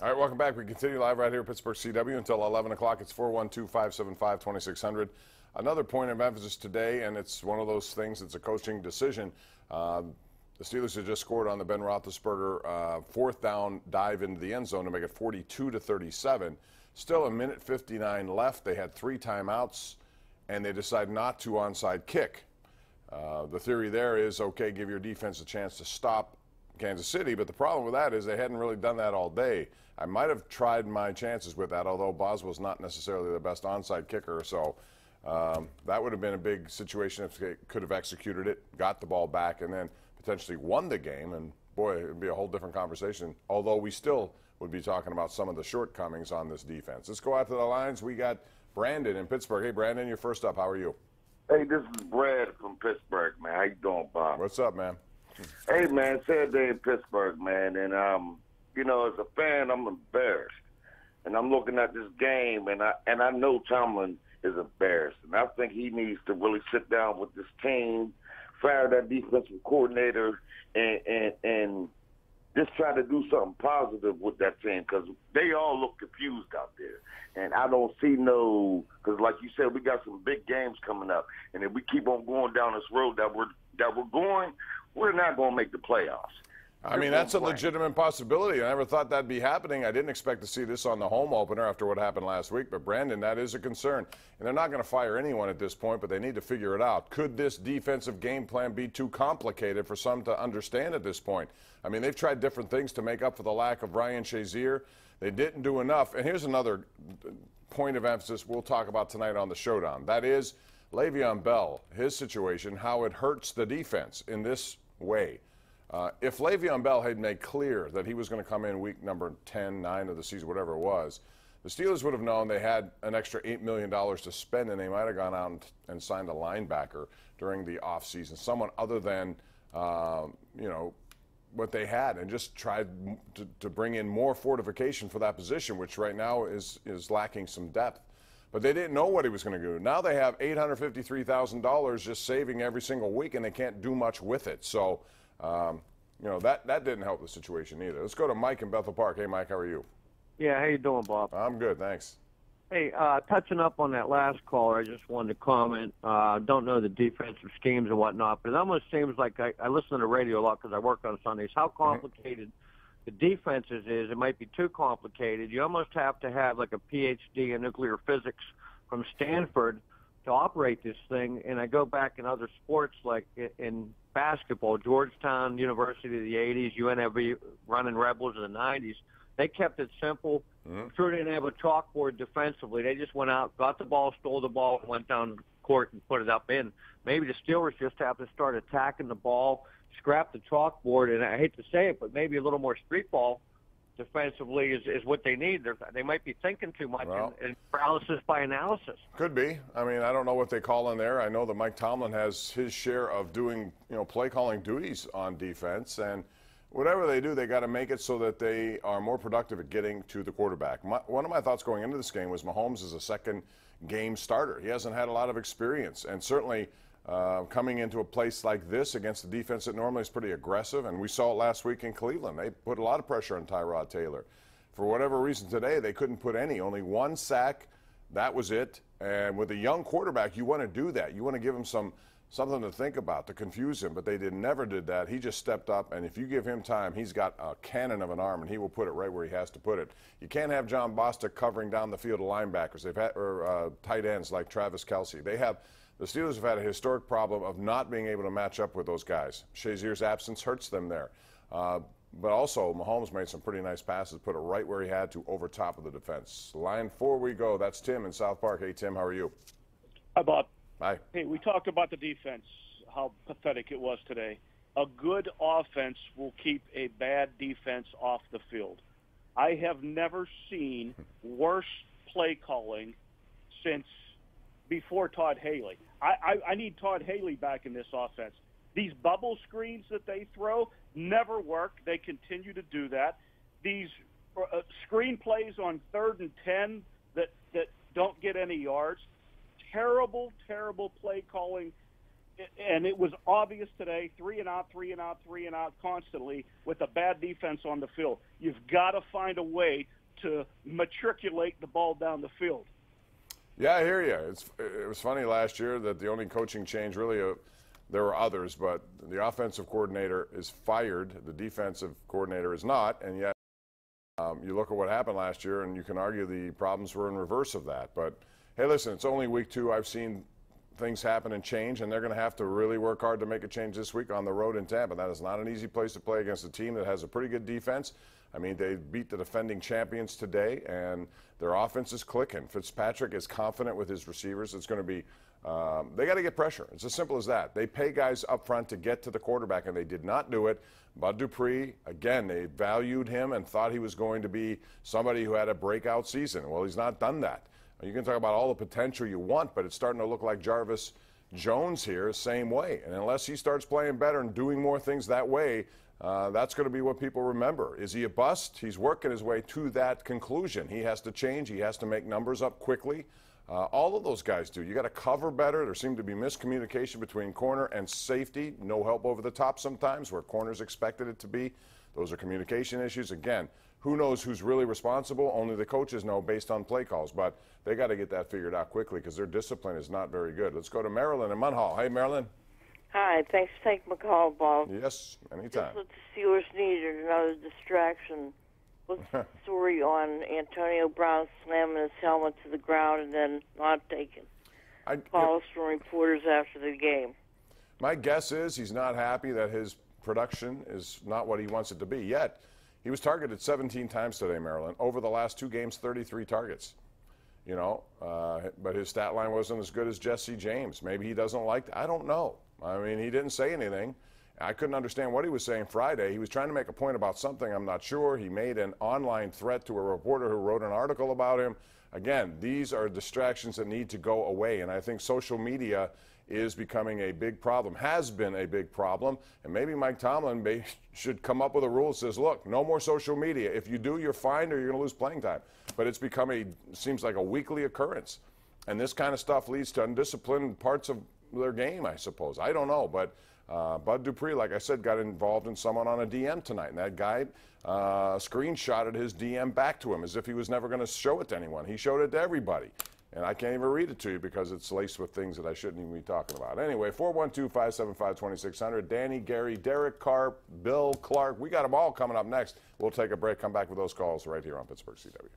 All right, welcome back. We continue live right here at Pittsburgh CW until 11 o'clock. It's 412-575-2600. Another point of emphasis today, and it's one of those things, it's a coaching decision. The Steelers had just scored on the Ben Roethlisberger fourth down dive into the end zone to make it 42-37. Still a minute 59 left. They had 3 timeouts, and they decided not to onside kick. The theory there is, okay, give your defense a chance to stop Kansas City, but the problem with that is they hadn't really done that all day. I might have tried my chances with that, although Boswell's not necessarily the best onside kicker, so that would have been a big situation if they could have executed it, got the ball back, and then potentially won the game, and boy, it would be a whole different conversation, although we still would be talking about some of the shortcomings on this defense. Let's go out to the lines. We got Brandon in Pittsburgh. Hey, Brandon, you're first up. How are you? Hey, this is Brad from Pittsburgh, man. How you doing, Bob? What's up, man? Hey, man, sad day in Pittsburgh, man. And, you know, as a fan, I'm embarrassed. And I'm looking at this game, and I know Tomlin is embarrassed. And I think he needs to really sit down with this team, fire that defensive coordinator, and just try to do something positive with that team, because they all look confused out there. And I don't see because like you said, we got some big games coming up. And if we keep on going down this road that we're going, we're not going to make the playoffs. I mean, that's a legitimate possibility. I never thought that'd be happening. I didn't expect to see this on the home opener after what happened last week. But, Brandon, that is a concern. And they're not going to fire anyone at this point, but they need to figure it out. Could this defensive game plan be too complicated for some to understand at this point? I mean, they've tried different things to make up for the lack of Ryan Shazier. They didn't do enough. And here's another point of emphasis we'll talk about tonight on the Showdown. That is Le'Veon Bell, his situation, how it hurts the defense in this way. If Le'Veon Bell had made clear that he was going to come in week number 10, 9 of the season, whatever it was, the Steelers would have known they had an extra $8 million to spend, and they might have gone out and signed a linebacker during the offseason, someone other than, you know, what they had, and just tried to bring in more fortification for that position, which right now is lacking some depth. But they didn't know what he was going to do. Now they have $853,000 just saving every single week, and they can't do much with it. So, you know, that didn't help the situation either. Let's go to Mike in Bethel Park. Hey, Mike, how are you? Yeah, how you doing, Bob? I'm good, thanks. Hey, touching up on that last caller, I just wanted to comment. Don't know the defensive schemes and whatnot, but it almost seems like I listen to the radio a lot because I work on Sundays. How complicated the defenses is, it might be too complicated. You almost have to have like a PhD in nuclear physics from Stanford to operate this thing. And I go back in other sports, like in basketball, Georgetown University of the 80s, UNLV running Rebels in the 90s. They kept it simple. Sure didn't have a chalkboard defensively. They just went out, got the ball, stole the ball, and went down the court and put it up in. Maybe the Steelers just have to start attacking the ball, scrap the chalkboard, and I hate to say it, but maybe a little more street ball defensively is what they need. They might be thinking too much and paralysis by analysis. Could be. I mean, I don't know what they call in there. I know that Mike Tomlin has his share of doing, you know, play calling duties on defense, and whatever they do, they got to make it so that they are more productive at getting to the quarterback. One of my thoughts going into this game was Mahomes is a second game starter. He hasn't had a lot of experience, and certainly coming into a place like this against a defense that normally is pretty aggressive, and we saw it last week in Cleveland. They put a lot of pressure on Tyrod Taylor. For whatever reason today, they couldn't put only 1 sack. That was it. And with a young quarterback, you want to do that. You want to give him something to think about, to confuse him, but they never did that. He just stepped up, and if you give him time, he's got a cannon of an arm, and he will put it right where he has to put it. You can't have John Bostic covering down the field of linebackers. They've had or tight ends like Travis Kelce. The Steelers have had a historic problem of not being able to match up with those guys. Shazier's absence hurts them there. But also, Mahomes made some pretty nice passes, put it right where he had to, over top of the defense. Line 4 we go. That's Tim in South Park. Hey, Tim, how are you? Hi, Bob. Hi. Hey, we talked about the defense, how pathetic it was today. A good offense will keep a bad defense off the field. I have never seen worse play calling since before Todd Haley. I need Todd Haley back in this offense. These bubble screens that they throw never work. They continue to do that. These screen plays on 3rd and 10 that don't get any yards. Terrible, terrible play calling and it was obvious today, 3 and out, 3 and out, 3 and out constantly with a bad defense on the field. You've got to find a way to matriculate the ball down the field. Yeah, I hear you. It was funny last year that the only coaching change really, there were others, but the offensive coordinator is fired, the defensive coordinator is not, and yet you look at what happened last year, and you can argue the problems were in reverse of that. But, hey, listen, it's only week 2. I've seen things happen and change, and they're going to have to really work hard to make a change this week on the road in Tampa. That is not an easy place to play against a team that has a pretty good defense. I mean, they beat the defending champions today, and their offense is clicking. Fitzpatrick is confident with his receivers. It's going to be they got to get pressure. It's as simple as that. They pay guys up front to get to the quarterback, and they did not do it. Bud Dupree, again, they valued him and thought he was going to be somebody who had a breakout season. Well, he's not done that. You can talk about all the potential you want, but it's starting to look like Jarvis Jones here, same way. And unless he starts playing better and doing more things that way, that's going to be what people remember. Is he a bust? He's working his way to that conclusion. He has to change. He has to make numbers up quickly. All of those guys do. You got to cover better. There seemed to be miscommunication between corner and safety. No help over the top sometimes where corners expected it to be. Those are communication issues. Again, who knows who's really responsible? Only the coaches know based on play calls. But they got to get that figured out quickly because their discipline is not very good. Let's go to Marilyn in Munhall. Hey, Marilyn. Hi, thanks for taking my call, Bob. Yes, anytime. Just what the Steelers needed, another distraction. What's the story on Antonio Brown slamming his helmet to the ground and then not taking calls from reporters after the game? My guess is he's not happy that his production is not what he wants it to be yet. He was targeted 17 times today, Maryland. Over the last 2 games, 33 targets. You know, but his stat line wasn't as good as Jesse James. Maybe he doesn't like that. I don't know. I mean, he didn't say anything. I couldn't understand what he was saying Friday. He was trying to make a point about something. I'm not sure. He made an online threat to a reporter who wrote an article about him. Again, these are distractions that need to go away, and I think social media is becoming a big problem, has been a big problem, and maybe Mike Tomlin should come up with a rule that says, look, no more social media. If you do, you're fined or you're going to lose playing time. But it's become seems like a weekly occurrence, and this kind of stuff leads to undisciplined parts of their game, I suppose. I don't know, but Bud Dupree, like I said, got involved in someone on a DM tonight, and that guy screenshotted his DM back to him as if he was never going to show it to anyone. He showed it to everybody, and I can't even read it to you because it's laced with things that I shouldn't even be talking about. Anyway, 412-575-2600, Danny, Gary, Derek Carp, Bill, Clark, we got them all coming up next. We'll take a break, come back with those calls right here on Pittsburgh CW.